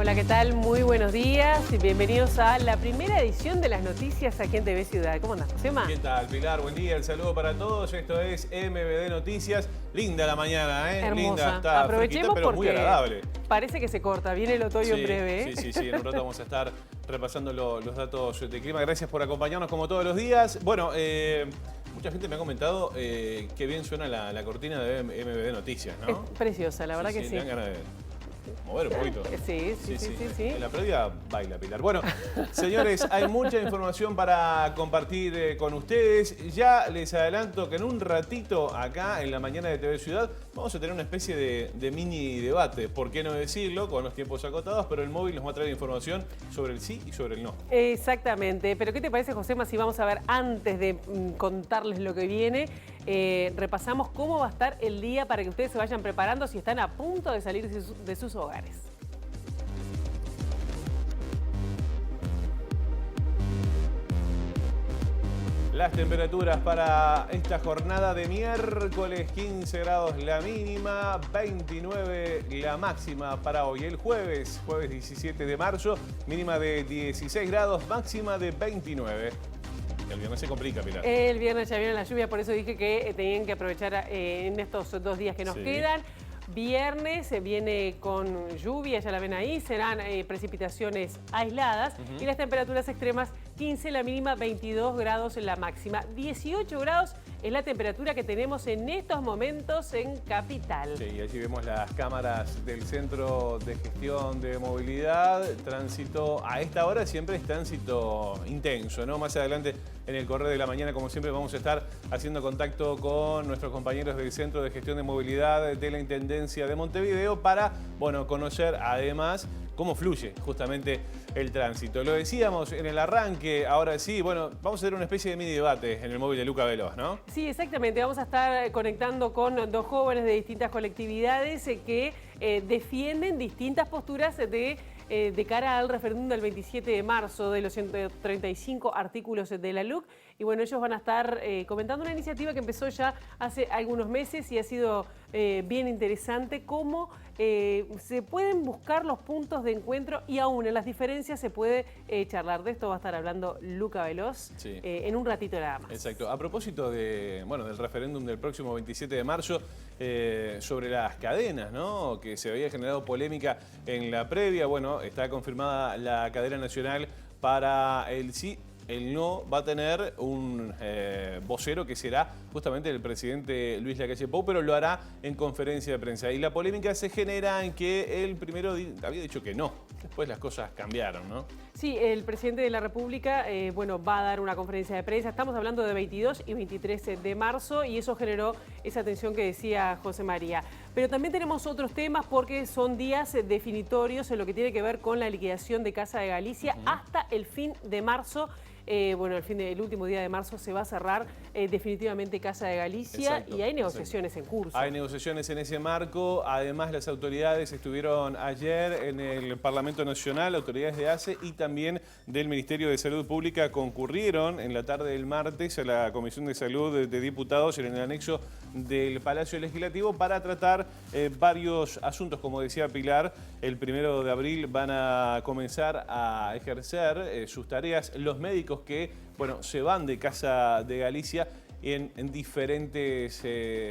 Hola, ¿qué tal? Muy buenos días y bienvenidos a la primera edición de las noticias aquí en TV Ciudad. ¿Cómo andás, Josema? ¿Qué tal, Pilar? Buen día, el saludo para todos. Esto es MBD Noticias. Linda la mañana, ¿eh? Hermosa. Linda, está Aprovechemos fresquita, pero muy porque agradable. parece que se corta. Viene el otoño en breve, ¿eh? Sí, en un rato vamos a estar repasando los datos de clima. Gracias por acompañarnos como todos los días. Bueno, mucha gente me ha comentado qué bien suena la cortina de MBD Noticias, ¿no? Es preciosa, la verdad que sí. Me dan ganas de mover un poquito. Sí. En la previa baila, Pilar. Bueno, señores, hay mucha información para compartir con ustedes. Ya les adelanto que en un ratito acá en la mañana de TV Ciudad vamos a tener una especie de mini debate. ¿Por qué no decirlo? Con los tiempos acotados, pero el móvil nos va a traer información sobre el sí y sobre el no. Exactamente. Pero ¿qué te parece, Josema, si vamos a ver antes de contarles lo que viene? Repasamos cómo va a estar el día para que ustedes se vayan preparando si están a punto de salir de sus hogares. Las temperaturas para esta jornada de miércoles: 15 grados la mínima, 29 la máxima para hoy. El jueves 17 de marzo, mínima de 16 grados, máxima de 29. El viernes se complica, Pilar. El viernes ya viene la lluvia, por eso dije que tenían que aprovechar en estos 2 días que nos quedan. Viernes se viene con lluvia, ya la ven ahí, serán precipitaciones aisladas y las temperaturas extremas: 15 la mínima, 22 grados en la máxima. 18 grados es la temperatura que tenemos en estos momentos en Capital. Sí, y allí vemos las cámaras del Centro de Gestión de Movilidad. Tránsito a esta hora siempre es tránsito intenso, ¿no? Más adelante en el correo de la mañana, como siempre, vamos a estar haciendo contacto con nuestros compañeros del Centro de Gestión de Movilidad de la Intendencia de Montevideo para, bueno, conocer además cómo fluye justamente el tránsito. Lo decíamos en el arranque, ahora sí, bueno, vamos a hacer una especie de mini debate en el móvil de Luca Veloz, ¿no? Sí, exactamente. Vamos a estar conectando con dos jóvenes de distintas colectividades que defienden distintas posturas de cara al referéndum del 27 de marzo de los 135 artículos de la LUC. Y bueno, ellos van a estar comentando una iniciativa que empezó ya hace algunos meses y ha sido bien interesante, cómo se pueden buscar los puntos de encuentro y aún en las diferencias se puede charlar. De esto va a estar hablando Luca Veloz en un ratito nada más. Exacto. A propósito del referéndum del próximo 27 de marzo, sobre las cadenas, ¿no? Que se había generado polémica en la previa. Bueno, está confirmada la cadena nacional para el sí. El no va a tener un vocero que será justamente el presidente Luis Lacalle Pou, pero lo hará en conferencia de prensa. Y la polémica se genera en que él primero había dicho que no, después las cosas cambiaron, ¿no? Sí, el presidente de la República va a dar una conferencia de prensa. Estamos hablando de 22 y 23 de marzo y eso generó esa tensión que decía José María. Pero también tenemos otros temas porque son días definitorios en lo que tiene que ver con la liquidación de Casa de Galicia hasta el fin de marzo. El último día de marzo se va a cerrar definitivamente Casa de Galicia. Exacto, y hay negociaciones en curso. Hay negociaciones en ese marco. Además, las autoridades estuvieron ayer en el Parlamento Nacional, autoridades de ACE y también del Ministerio de Salud Pública concurrieron en la tarde del martes a la Comisión de Salud de Diputados en el anexo del Palacio Legislativo para tratar varios asuntos. Como decía Pilar, el 1 de abril van a comenzar a ejercer sus tareas los médicos que, bueno, se van de Casa de Galicia en diferentes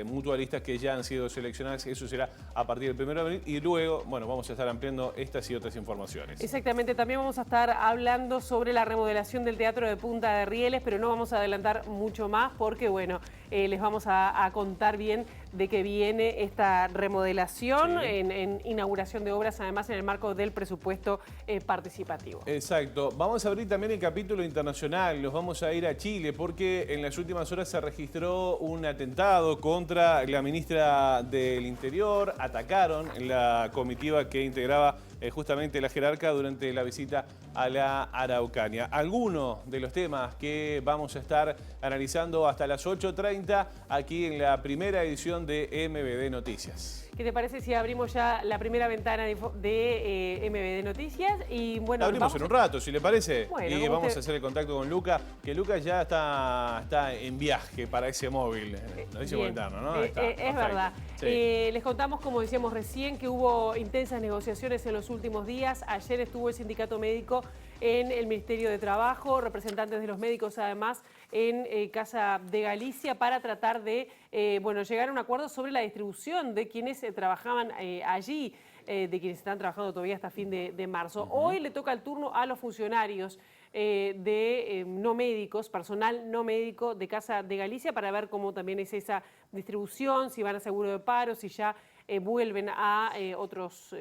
mutualistas que ya han sido seleccionados. Eso será a partir del 1 de abril y luego, bueno, vamos a estar ampliando estas y otras informaciones. Exactamente, también vamos a estar hablando sobre la remodelación del Teatro de Punta de Rieles, pero no vamos a adelantar mucho más porque, bueno, les vamos a contar bien de qué viene esta remodelación en inauguración de obras, además en el marco del presupuesto participativo. Exacto. Vamos a abrir también el capítulo internacional, nos vamos a ir a Chile porque en las últimas horas se registró un atentado contra la ministra del Interior. Atacaron la comitiva que integraba justamente la jerarca durante la visita a la Araucanía. Algunos de los temas que vamos a estar analizando hasta las 8:30 aquí en la primera edición de MBD Noticias. ¿Qué te parece si abrimos ya la primera ventana de MBD Noticias? Y bueno, abrimos en un rato, si le parece. Bueno, y vamos a hacer el contacto con Luca, que Luca ya está en viaje para ese móvil. Nos dice Voltano, ¿no? Es verdad. Sí. Les contamos, como decíamos recién, que hubo intensas negociaciones en los últimos días. Ayer estuvo el sindicato médico en el Ministerio de Trabajo, representantes de los médicos además en Casa de Galicia para tratar de llegar a un acuerdo sobre la distribución de quienes trabajaban allí, de quienes están trabajando todavía hasta fin de marzo. Hoy le toca el turno a los funcionarios no médicos, personal no médico de Casa de Galicia, para ver cómo también es esa distribución, si van a seguro de paro, si ya vuelven a otros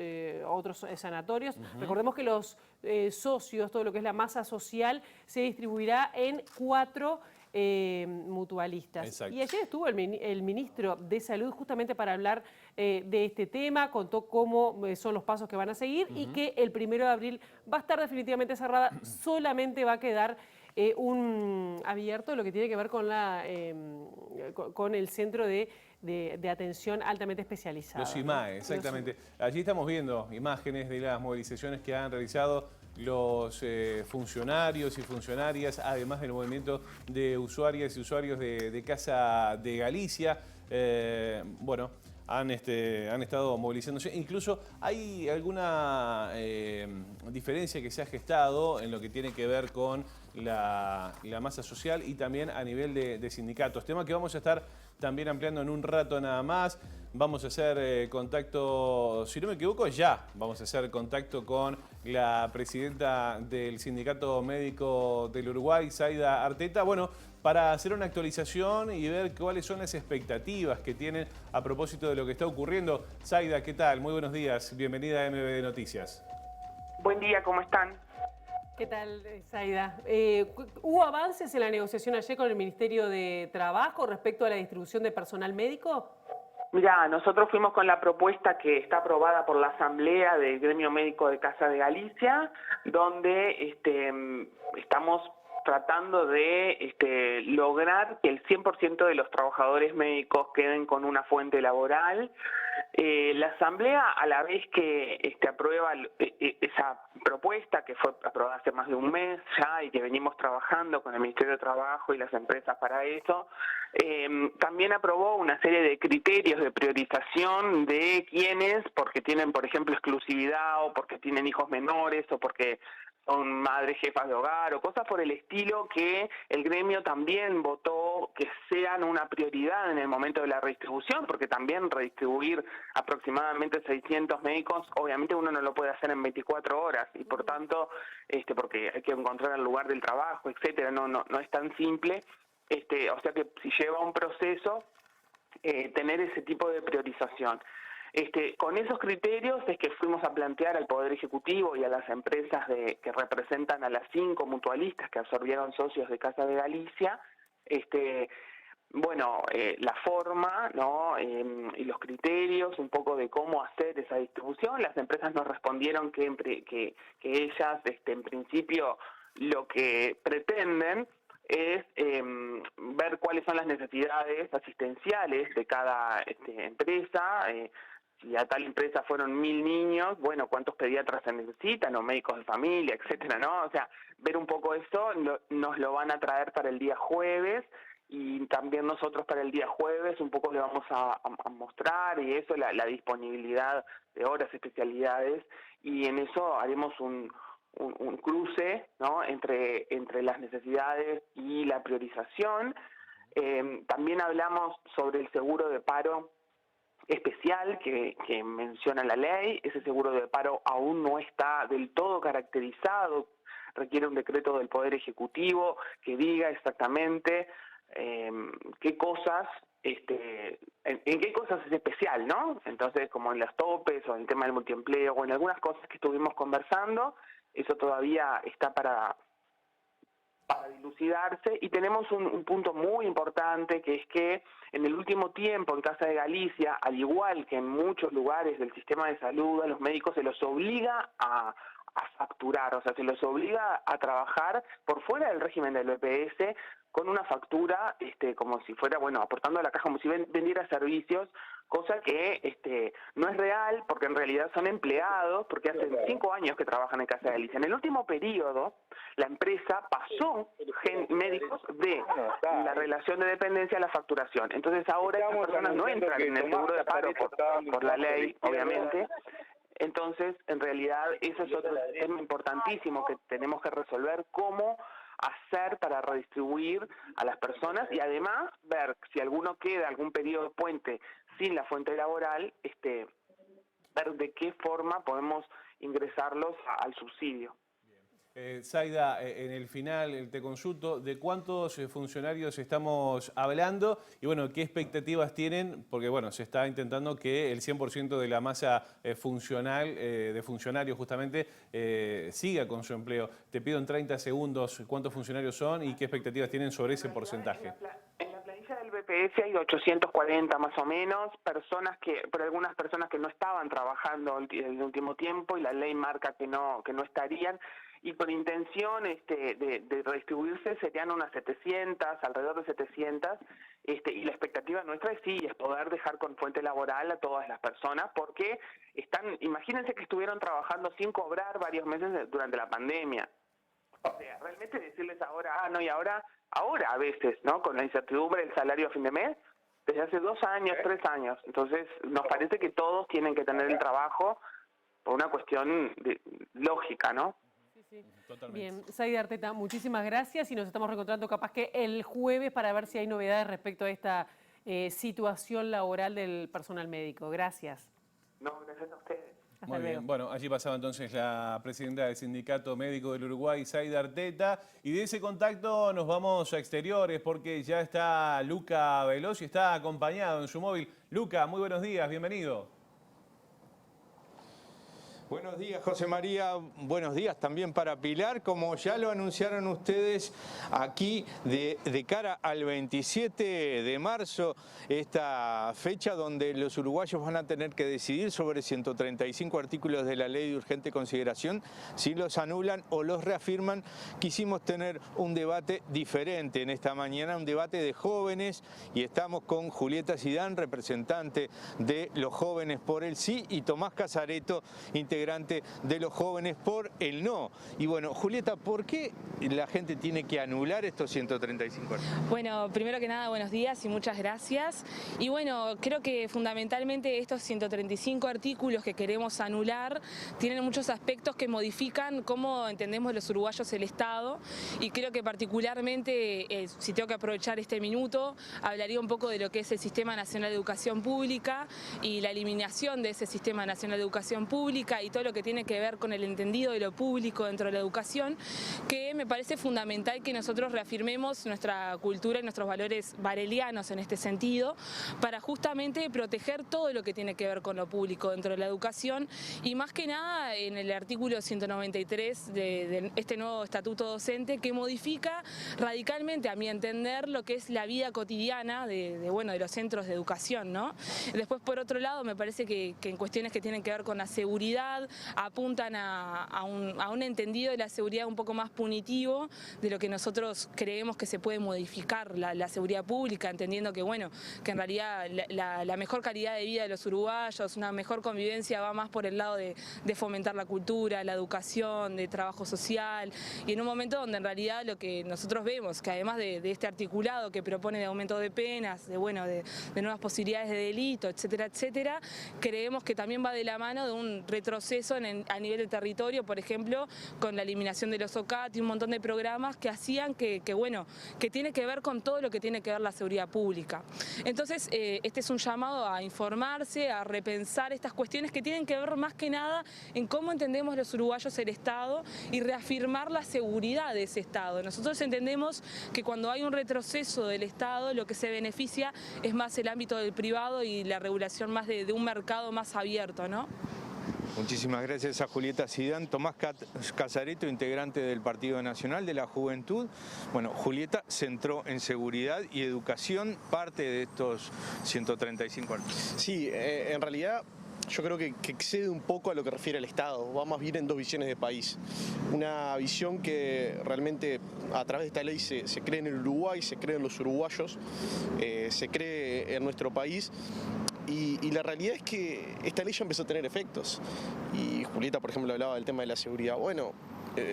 sanatorios. Recordemos que los socios, todo lo que es la masa social, se distribuirá en 4 mutualistas. Exacto. Y ayer estuvo el ministro de Salud justamente para hablar de este tema, contó cómo son los pasos que van a seguir y que el 1 de abril va a estar definitivamente cerrada, solamente va a quedar abierto lo que tiene que ver con con el centro de atención altamente especializada. Los IMAE, exactamente. Allí estamos viendo imágenes de las movilizaciones que han realizado los funcionarios y funcionarias, además del movimiento de usuarias y usuarios de Casa de Galicia. Han estado movilizándose. Incluso hay alguna diferencia que se ha gestado en lo que tiene que ver con la masa social y también a nivel de sindicatos. Tema que vamos a estar también ampliando en un rato nada más. Vamos a hacer contacto, si no me equivoco, ya vamos a hacer contacto con la presidenta del Sindicato Médico del Uruguay, Zaida Arteta. Bueno, para hacer una actualización y ver cuáles son las expectativas que tienen a propósito de lo que está ocurriendo. Zaida, ¿qué tal? Muy buenos días. Bienvenida a MBD Noticias. Buen día, ¿cómo están? ¿Qué tal, Zaida? ¿Hubo avances en la negociación ayer con el Ministerio de Trabajo respecto a la distribución de personal médico? Mirá, nosotros fuimos con la propuesta que está aprobada por la Asamblea del Gremio Médico de Casa de Galicia, donde estamos tratando de lograr que el 100% de los trabajadores médicos queden con una fuente laboral. La Asamblea, a la vez que aprueba esa propuesta, que fue aprobada hace más de un mes ya y que venimos trabajando con el Ministerio de Trabajo y las empresas para eso, también aprobó una serie de criterios de priorización de quienes, porque tienen, por ejemplo, exclusividad o porque tienen hijos menores o porque son madres jefas de hogar o cosas por el estilo, que el gremio también votó que sean una prioridad en el momento de la redistribución, porque también redistribuir aproximadamente 600 médicos, obviamente uno no lo puede hacer en 24 horas y por tanto, porque hay que encontrar el lugar del trabajo, etcétera, no es tan simple, o sea que si lleva un proceso, tener ese tipo de priorización. Con esos criterios es que fuimos a plantear al Poder Ejecutivo y a las empresas que representan a las 5 mutualistas que absorbieron socios de Casa de Galicia, la forma, ¿no? Y los criterios, un poco de cómo hacer esa distribución. Las empresas nos respondieron que ellas, en principio, lo que pretenden es ver cuáles son las necesidades asistenciales de cada empresa. Si a tal empresa fueron 1000 niños, bueno, ¿cuántos pediatras se necesitan o médicos de familia, etcétera, no? O sea, ver un poco eso, nos lo van a traer para el día jueves y también nosotros para el día jueves un poco le vamos a mostrar y eso, la disponibilidad de horas, especialidades, y en eso haremos un cruce, ¿no? entre las necesidades y la priorización. También hablamos sobre el seguro de paro especial que menciona la ley. Ese seguro de paro aún no está del todo caracterizado, requiere un decreto del Poder Ejecutivo que diga exactamente qué cosas, en qué cosas es especial, ¿no? Entonces, como en las topes o en el tema del multiempleo o en algunas cosas que estuvimos conversando, eso todavía está para dilucidarse, y tenemos un punto muy importante, que es que en el último tiempo en Casa de Galicia, al igual que en muchos lugares del sistema de salud, a los médicos se los obliga a facturar, o sea, se los obliga a trabajar por fuera del régimen del BPS con una factura, como si fuera, bueno, aportando a la caja como si vendiera servicios, cosa que no es real, porque en realidad son empleados, porque hace 5 años que trabajan en Casa de Galicia. En el último periodo, la empresa pasó médicos de la relación de dependencia a la facturación. Entonces ahora estas personas no entran en el seguro de paro por la ley, obviamente. Entonces, en realidad, eso es otro tema importantísimo que tenemos que resolver, cómo hacer para redistribuir a las personas y además ver si alguno queda algún periodo puente sin la fuente laboral, ver de qué forma podemos ingresarlos al subsidio. Zaida, en el final te consulto, ¿de cuántos funcionarios estamos hablando? Y bueno, ¿qué expectativas tienen? Porque bueno, se está intentando que el 100% de la masa funcional, de funcionarios justamente, siga con su empleo. Te pido en 30 segundos cuántos funcionarios son y qué expectativas tienen sobre ese porcentaje. En la planilla del BPS hay 840 más o menos, pero algunas personas que no estaban trabajando el último tiempo y la ley marca que no estarían. Y con intención de redistribuirse serían unas 700, alrededor de 700, y la expectativa nuestra es poder dejar con fuente laboral a todas las personas, porque imagínense que estuvieron trabajando sin cobrar varios meses durante la pandemia. O sea, realmente decirles ahora, no, y ahora a veces, ¿no? Con la incertidumbre del salario a fin de mes, desde hace 2 años, 3 años. Entonces, nos parece que todos tienen que tener el trabajo por una cuestión lógica, ¿no? Sí. Bien, Zaida Arteta, muchísimas gracias y nos estamos reencontrando capaz que el jueves para ver si hay novedades respecto a esta situación laboral del personal médico. Gracias. No, gracias a ustedes. Muy bien, bueno, allí pasaba entonces la presidenta del Sindicato Médico del Uruguay, Zaida Arteta, y de ese contacto nos vamos a exteriores porque ya está Luca Veloz y está acompañado en su móvil. Luca, muy buenos días, bienvenido. Buenos días, José María. Buenos días también para Pilar. Como ya lo anunciaron ustedes, aquí de cara al 27 de marzo, esta fecha donde los uruguayos van a tener que decidir sobre 135 artículos de la ley de urgente consideración, si los anulan o los reafirman. Quisimos tener un debate diferente en esta mañana, un debate de jóvenes, y estamos con Julieta Zidane, representante de los jóvenes por el sí, y Tomás Casareto, integrante de los jóvenes por el no. Y bueno, Julieta, ¿por qué la gente tiene que anular estos 135 artículos? Bueno, primero que nada, buenos días y muchas gracias. Y bueno, creo que fundamentalmente estos 135 artículos que queremos anular tienen muchos aspectos que modifican cómo entendemos los uruguayos el Estado, y creo que particularmente, si tengo que aprovechar este minuto, hablaría un poco de lo que es el Sistema Nacional de Educación Pública y la eliminación de ese Sistema Nacional de Educación Pública y todo lo que tiene que ver con el entendido de lo público dentro de la educación, que me parece fundamental que nosotros reafirmemos nuestra cultura y nuestros valores varelianos en este sentido, para justamente proteger todo lo que tiene que ver con lo público dentro de la educación, y más que nada en el artículo 193 de este nuevo estatuto docente, que modifica radicalmente, a mi entender, lo que es la vida cotidiana de los centros de educación, ¿no? Después, por otro lado, me parece que en cuestiones que tienen que ver con la seguridad, apuntan a un entendido de la seguridad un poco más punitivo de lo que nosotros creemos que se puede modificar la seguridad pública, entendiendo que que en realidad la mejor calidad de vida de los uruguayos, una mejor convivencia, va más por el lado de fomentar la cultura, la educación, de trabajo social, y en un momento donde en realidad lo que nosotros vemos, que además de este articulado que propone de aumento de penas, de nuevas posibilidades de delito, etcétera, etcétera, creemos que también va de la mano de un retroceso a nivel de territorio, por ejemplo, con la eliminación de los OCAT y un montón de programas que hacían que tiene que ver con todo lo que tiene que ver la seguridad pública. Entonces, este es un llamado a informarse, a repensar estas cuestiones que tienen que ver más que nada en cómo entendemos los uruguayos el Estado y reafirmar la seguridad de ese Estado. Nosotros entendemos que cuando hay un retroceso del Estado, lo que se beneficia es más el ámbito del privado y la regulación más de un mercado más abierto, ¿no? Muchísimas gracias a Julieta Zidane. Tomás Casareto, integrante del Partido Nacional de la Juventud. Bueno, Julieta centró en seguridad y educación parte de estos 135 artículos. Sí, en realidad yo creo que excede un poco a lo que refiere al Estado, va más bien en dos visiones de país. Una visión que realmente a través de esta ley se cree en el Uruguay, se cree en los uruguayos, se cree en nuestro país. Y la realidad es que esta ley ya empezó a tener efectos. Y Julieta, por ejemplo, hablaba del tema de la seguridad. Bueno,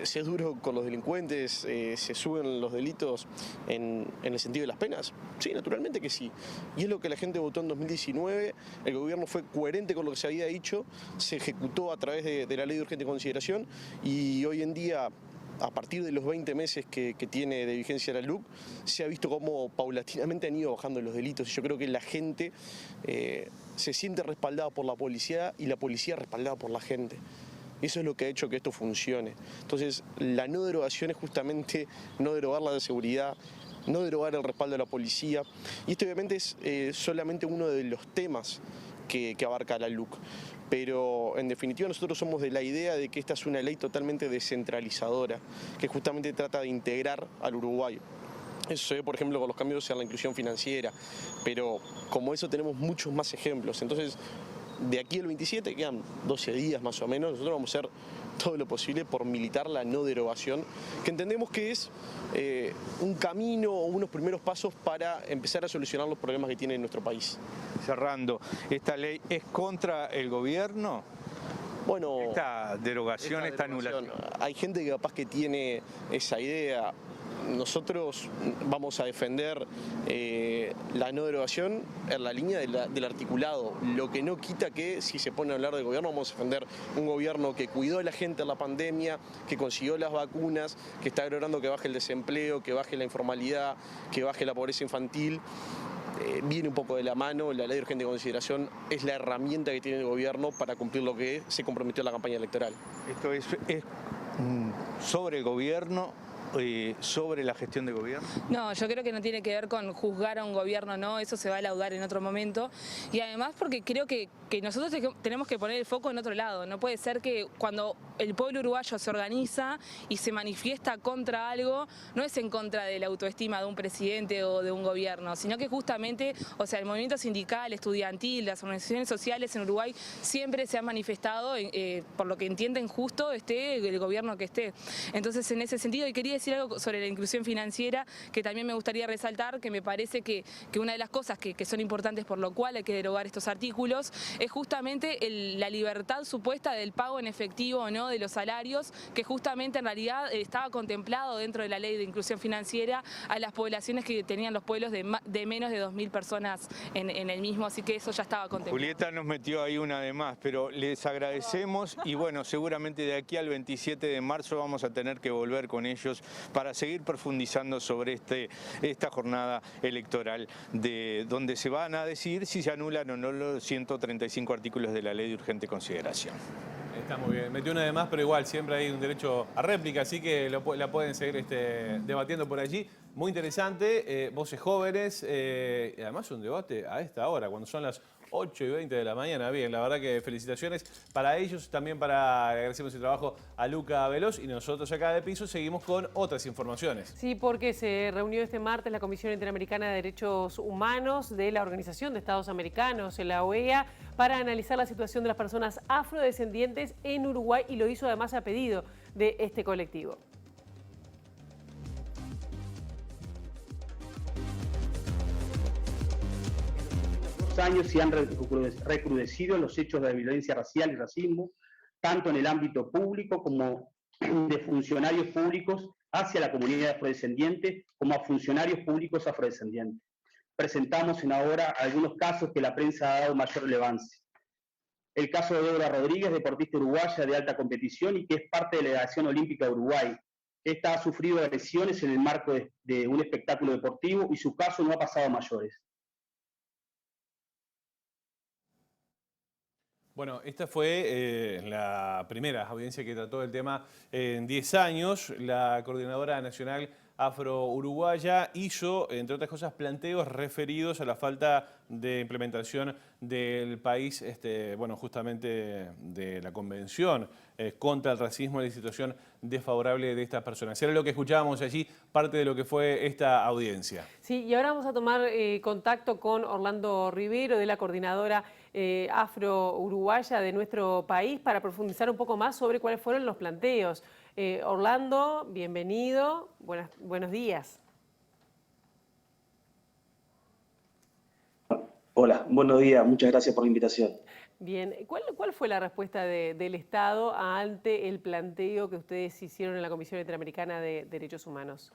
se es duro con los delincuentes, se suben los delitos en el sentido de las penas. Sí, naturalmente que sí. Y es lo que la gente votó en 2019. El gobierno fue coherente con lo que se había dicho, se ejecutó a través de la ley de urgente consideración y hoy en día, a partir de los 20 meses que tiene de vigencia la LUC, se ha visto cómo paulatinamente han ido bajando los delitos. Y yo creo que la gente se siente respaldada por la policía y la policía respaldada por la gente. Eso es lo que ha hecho que esto funcione. Entonces, la no derogación es justamente no derogar la seguridad, no derogar el respaldo de la policía. Y esto obviamente es solamente uno de los temas que abarca la LUC. Pero en definitiva nosotros somos de la idea de que esta es una ley totalmente descentralizadora, que justamente trata de integrar al uruguayo. Eso se ve, por ejemplo, con los cambios en la inclusión financiera, pero como eso tenemos muchos más ejemplos. Entonces, de aquí al 27 quedan 12 días más o menos, nosotros vamos a hacer todo lo posible por militar la no derogación, que entendemos que es un camino o unos primeros pasos para empezar a solucionar los problemas que tiene nuestro país. Cerrando, ¿esta ley es contra el gobierno? Bueno, Esta derogación, esta anulación. Hay gente que capaz que tiene esa idea. Nosotros vamos a defender la no derogación en la línea del articulado, lo que no quita que si se pone a hablar del gobierno vamos a defender un gobierno que cuidó a la gente en la pandemia, que consiguió las vacunas, que está logrando que baje el desempleo, que baje la informalidad, que baje la pobreza infantil. Viene un poco de la mano, la ley de urgente consideración es la herramienta que tiene el gobierno para cumplir lo que se comprometió en la campaña electoral. ¿Esto es sobre el gobierno? ¿Sobre la gestión de gobierno? No, yo creo que no tiene que ver con juzgar a un gobierno, no, eso se va a laudar en otro momento. Y además porque creo que nosotros tenemos que poner el foco en otro lado. No puede ser que cuando el pueblo uruguayo se organiza y se manifiesta contra algo, no es en contra de la autoestima de un presidente o de un gobierno, sino que justamente, o sea, el movimiento sindical, estudiantil, las organizaciones sociales en Uruguay siempre se han manifestado por lo que entienden justo esté el gobierno que esté. Entonces, en ese sentido, y quería decir algo sobre la inclusión financiera, que también me gustaría resaltar, que me parece que una de las cosas que son importantes por lo cual hay que derogar estos artículos es justamente la libertad supuesta del pago en efectivo o no de los salarios, que justamente en realidad estaba contemplado dentro de la ley de inclusión financiera a las poblaciones que tenían los pueblos de menos de 2.000 personas en el mismo, así que eso ya estaba contemplado. Julieta nos metió ahí una de más, pero les agradecemos y bueno, seguramente de aquí al 27 de marzo vamos a tener que volver con ellos para seguir profundizando sobre esta jornada electoral, donde se van a decidir si se anulan o no los 135 artículos de la ley de urgente consideración. Está muy bien. Metió una de más, pero igual siempre hay un derecho a réplica, así que la pueden seguir debatiendo por allí. Muy interesante, voces jóvenes, y además un debate a esta hora, cuando son las 8:20 de la mañana. Bien, la verdad que felicitaciones para ellos, también agradecemos el trabajo a Luca Veloz y nosotros acá de Piso seguimos con otras informaciones. Sí, porque se reunió este martes la Comisión Interamericana de Derechos Humanos de la Organización de Estados Americanos, la OEA, para analizar la situación de las personas afrodescendientes en Uruguay y lo hizo además a pedido de este colectivo. Años se han recrudecido los hechos de violencia racial y racismo, tanto en el ámbito público como de funcionarios públicos hacia la comunidad afrodescendiente como a funcionarios públicos afrodescendientes. Presentamos en ahora algunos casos que la prensa ha dado mayor relevancia. El caso de Débora Rodríguez, deportista uruguaya de alta competición y que es parte de la Delegación Olímpica de Uruguay. Esta ha sufrido agresiones en el marco de un espectáculo deportivo y su caso no ha pasado a mayores. Bueno, esta fue la primera audiencia que trató el tema en 10 años. La Coordinadora Nacional afro-uruguaya hizo, entre otras cosas, planteos referidos a la falta de implementación del país, bueno, justamente de la Convención contra el racismo y la situación desfavorable de estas personas. Era lo que escuchábamos allí, parte de lo que fue esta audiencia. Sí, y ahora vamos a tomar contacto con Orlando Rivero, de la coordinadora afro-uruguaya de nuestro país, para profundizar un poco más sobre cuáles fueron los planteos. Orlando, bienvenido, buenos días. Hola, buenos días, muchas gracias por la invitación. Bien, ¿cuál fue la respuesta del Estado ante el planteo que ustedes hicieron en la Comisión Interamericana de Derechos Humanos?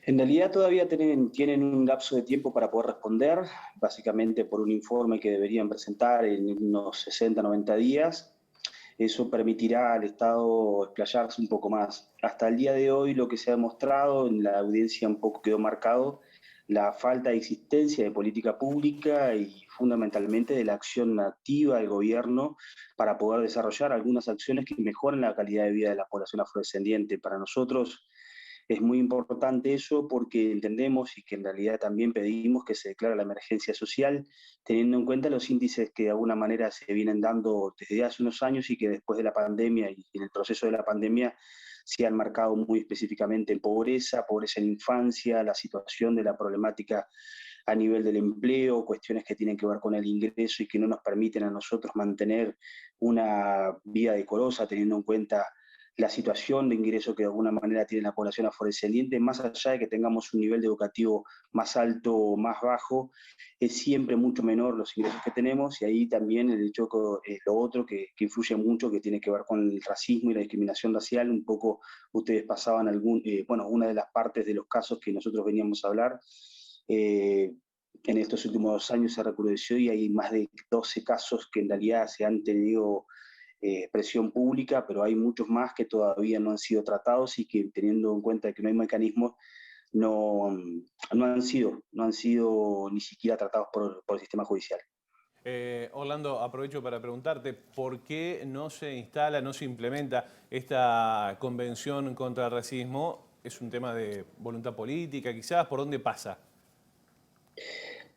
En realidad todavía tienen un lapso de tiempo para poder responder, básicamente por un informe que deberían presentar en unos 60, 90 días. Eso permitirá al Estado explayarse un poco más. Hasta el día de hoy lo que se ha demostrado, en la audiencia un poco quedó marcado, la falta de existencia de política pública y fundamentalmente de la acción activa del gobierno para poder desarrollar algunas acciones que mejoren la calidad de vida de la población afrodescendiente. Para nosotros es muy importante eso porque entendemos y que en realidad también pedimos que se declare la emergencia social, teniendo en cuenta los índices que de alguna manera se vienen dando desde hace unos años y que después de la pandemia y en el proceso de la pandemia se han marcado muy específicamente en pobreza en infancia, la situación de la problemática a nivel del empleo, cuestiones que tienen que ver con el ingreso y que no nos permiten a nosotros mantener una vida decorosa, teniendo en cuenta la situación de ingreso que de alguna manera tiene la población afrodescendiente, más allá de que tengamos un nivel educativo más alto o más bajo, es siempre mucho menor los ingresos que tenemos, y ahí también el hecho lo otro que influye mucho, que tiene que ver con el racismo y la discriminación racial. Un poco ustedes pasaban una de las partes de los casos que nosotros veníamos a hablar. En estos últimos 2 años se recrudeció y hay más de 12 casos que en realidad se han tenido presión pública, pero hay muchos más que todavía no han sido tratados y que, teniendo en cuenta que no hay mecanismos, no han sido ni siquiera tratados por el sistema judicial. Orlando, aprovecho para preguntarte, ¿por qué no se instala, no se implementa esta convención contra el racismo? ¿Es un tema de voluntad política quizás? ¿Por dónde pasa?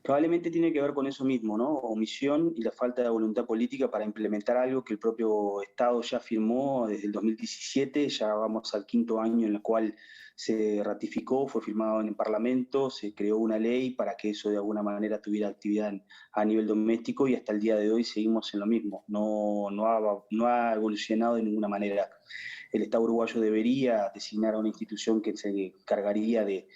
Probablemente tiene que ver con eso mismo, ¿no? Omisión y la falta de voluntad política para implementar algo que el propio Estado ya firmó desde el 2017, ya vamos al 5º año en el cual se ratificó, fue firmado en el Parlamento, se creó una ley para que eso de alguna manera tuviera actividad a nivel doméstico, y hasta el día de hoy seguimos en lo mismo, no ha evolucionado de ninguna manera. El Estado uruguayo debería designar a una institución que se encargaría de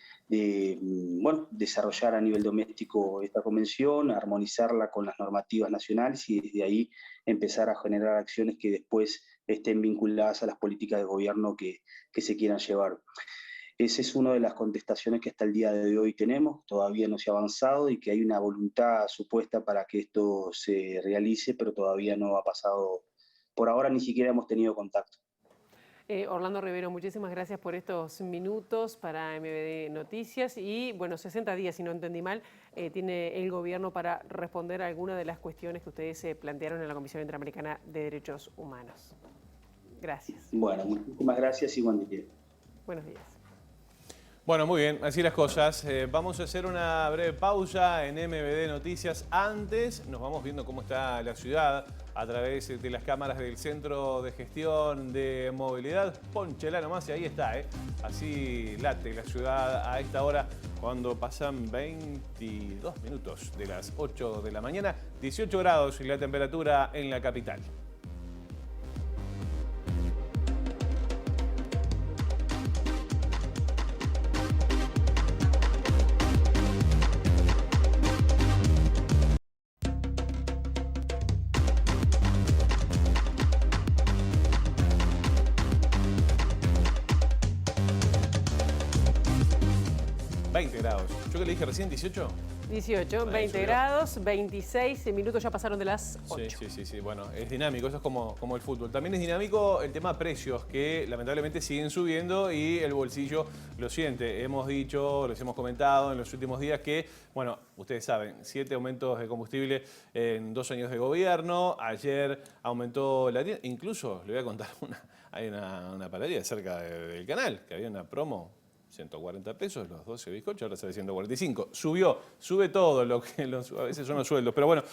desarrollar a nivel doméstico esta convención, armonizarla con las normativas nacionales y desde ahí empezar a generar acciones que después estén vinculadas a las políticas de gobierno que se quieran llevar. Esa es una de las contestaciones que hasta el día de hoy tenemos, todavía no se ha avanzado y que hay una voluntad supuesta para que esto se realice, pero todavía no ha pasado, por ahora ni siquiera hemos tenido contacto. Orlando Rivero, muchísimas gracias por estos minutos para MBD Noticias y, 60 días, si no entendí mal, tiene el gobierno para responder a algunas de las cuestiones que ustedes plantearon en la Comisión Interamericana de Derechos Humanos. Gracias. Bueno, muchísimas gracias y buen día. Buenos días. Bueno, muy bien, así las cosas. Vamos a hacer una breve pausa en MBD Noticias. Antes nos vamos viendo cómo está la ciudad a través de las cámaras del Centro de Gestión de Movilidad. Pónchela nomás y ahí está, Así late la ciudad a esta hora cuando pasan 22 minutos de las 8 de la mañana. 18 grados la temperatura en la capital. Yo que le dije recién 18. 18, 20 grados, 26 minutos ya pasaron de las 8. Sí. Bueno, es dinámico, eso es como el fútbol. También es dinámico el tema precios, que lamentablemente siguen subiendo y el bolsillo lo siente. Hemos dicho, les hemos comentado en los últimos días que, bueno, ustedes saben, 7 aumentos de combustible en 2 años de gobierno. Ayer aumentó la harina. Incluso, le voy a contar, hay una panadería cerca del canal, que había una promo. 140 pesos, los 12 bizcochos, ahora sale 145. Sube todo, a veces son los sueldos, pero bueno,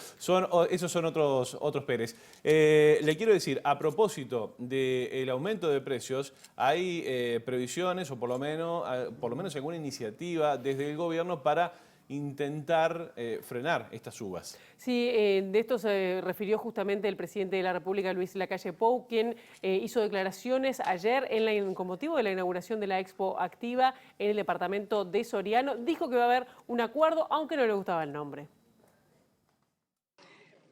esos son otros Pérez. Le quiero decir, a propósito del aumento de precios, hay previsiones o por lo menos alguna iniciativa desde el gobierno para intentar frenar estas subas. Sí, de esto se refirió justamente el presidente de la República, Luis Lacalle Pou, quien hizo declaraciones ayer con motivo de la inauguración de la Expo Activa en el departamento de Soriano. Dijo que va a haber un acuerdo, aunque no le gustaba el nombre.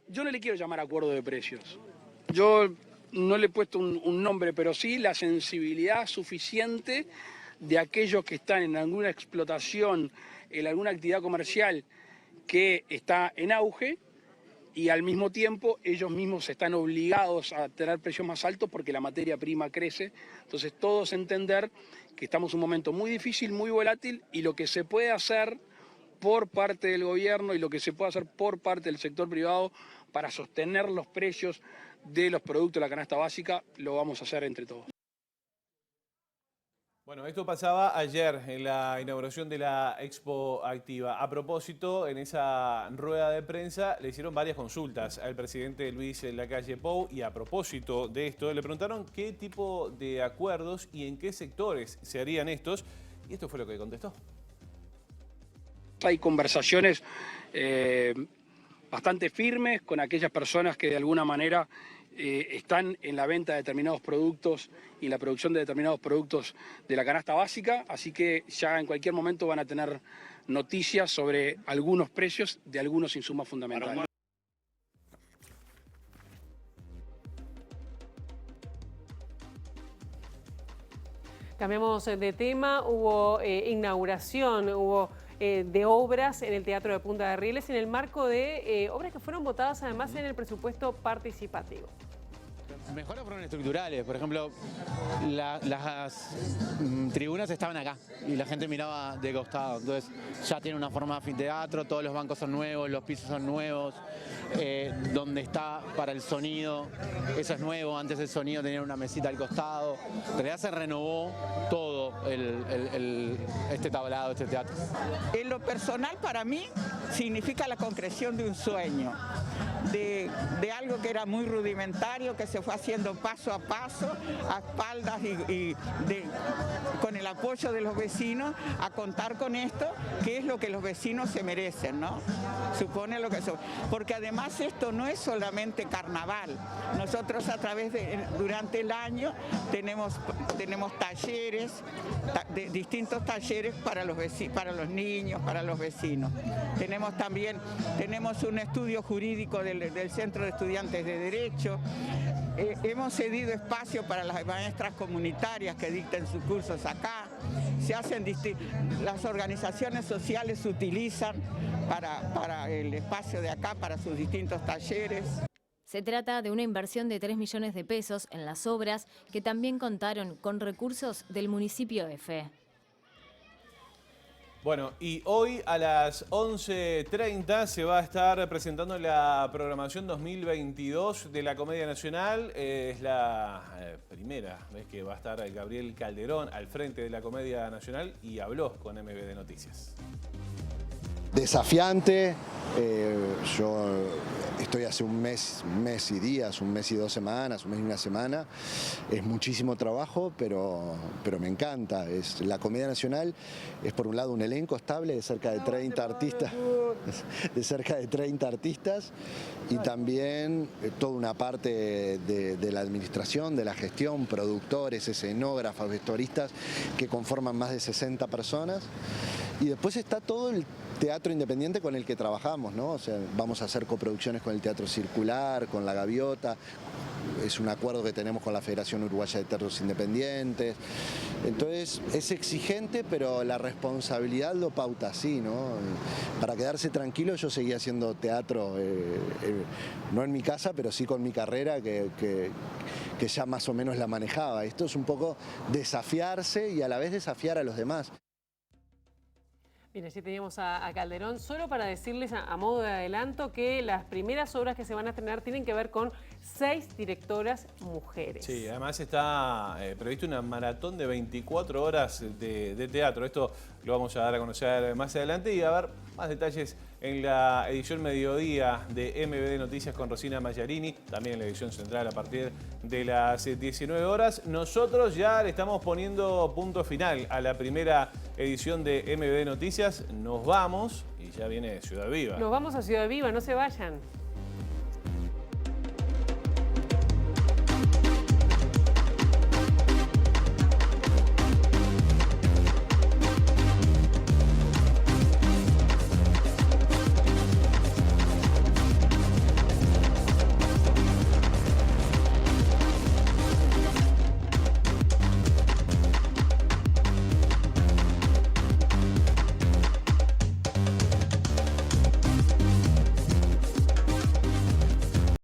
Yo no le quiero llamar acuerdo de precios. Yo no le he puesto un nombre, pero sí la sensibilidad suficiente de aquellos que están en alguna explotación, en alguna actividad comercial que está en auge y al mismo tiempo ellos mismos están obligados a tener precios más altos porque la materia prima crece. Entonces todos entender que estamos en un momento muy difícil, muy volátil y lo que se puede hacer por parte del gobierno y lo que se puede hacer por parte del sector privado para sostener los precios de los productos de la canasta básica, lo vamos a hacer entre todos. Bueno, esto pasaba ayer en la inauguración de la Expo Activa. A propósito, en esa rueda de prensa le hicieron varias consultas al presidente Luis Lacalle Pou y a propósito de esto le preguntaron qué tipo de acuerdos y en qué sectores se harían estos y esto fue lo que contestó. Hay conversaciones bastante firmes con aquellas personas que de alguna manera están en la venta de determinados productos y la producción de determinados productos de la canasta básica, así que ya en cualquier momento van a tener noticias sobre algunos precios de algunos insumos fundamentales. Cambiamos de tema, hubo inauguración, de obras en el Teatro de Punta de Rieles en el marco de obras que fueron votadas además en el presupuesto participativo. Mejoras fueron estructurales, por ejemplo, las tribunas estaban acá y la gente miraba de costado, entonces ya tiene una forma de anfiteatro, todos los bancos son nuevos, los pisos son nuevos, donde está para el sonido, eso es nuevo, antes el sonido tenía una mesita al costado, en realidad se renovó todo este tablado, este teatro. En lo personal para mí significa la concreción de un sueño. De algo que era muy rudimentario, que se fue haciendo paso a paso, a espaldas y con el apoyo de los vecinos, a contar con esto, que es lo que los vecinos se merecen, ¿no? Supone lo que son. Porque además esto no es solamente carnaval. Nosotros durante el año tenemos talleres, distintos talleres para los niños, para los vecinos. Tenemos un estudio jurídico del Centro de Estudiantes de Derecho. Hemos cedido espacio para las maestras comunitarias que dicten sus cursos acá. Las organizaciones sociales se utilizan para el espacio de acá, para sus distintos talleres. Se trata de una inversión de 3 millones de pesos en las obras que también contaron con recursos del municipio de Fe. Bueno, y hoy a las 11:30 se va a estar presentando la programación 2022 de la Comedia Nacional. Es la primera vez que va a estar Gabriel Calderón al frente de la Comedia Nacional y habló con MBD Noticias. Desafiante, yo estoy hace un mes y días, un mes y 2 semanas, un mes y una semana, es muchísimo trabajo, pero me encanta. La Comedia Nacional es por un lado un elenco estable de cerca de 30 artistas, y también toda una parte de la administración, de la gestión, productores, escenógrafos, vestuaristas que conforman más de 60 personas. Y después está todo el teatro independiente con el que trabajamos, ¿no? O sea, vamos a hacer coproducciones con el Teatro Circular, con La Gaviota, es un acuerdo que tenemos con la Federación Uruguaya de Teatros Independientes. Entonces es exigente, pero la responsabilidad lo pauta así, ¿no? Para quedarse tranquilo yo seguía haciendo teatro, no en mi casa, pero sí con mi carrera que ya más o menos la manejaba. Esto es un poco desafiarse y a la vez desafiar a los demás. Bien, allí teníamos a Calderón, solo para decirles a modo de adelanto que las primeras obras que se van a estrenar tienen que ver con 6 directoras mujeres. Sí, además está previsto una maratón de 24 horas de teatro. Esto lo vamos a dar a conocer más adelante y a ver más detalles en la edición mediodía de MBD Noticias con Rosina Magliarini, también en la edición central a partir de las 19 horas. Nosotros ya le estamos poniendo punto final a la primera edición de MBD Noticias. Nos vamos y ya viene Ciudad Viva. Nos vamos a Ciudad Viva, no se vayan.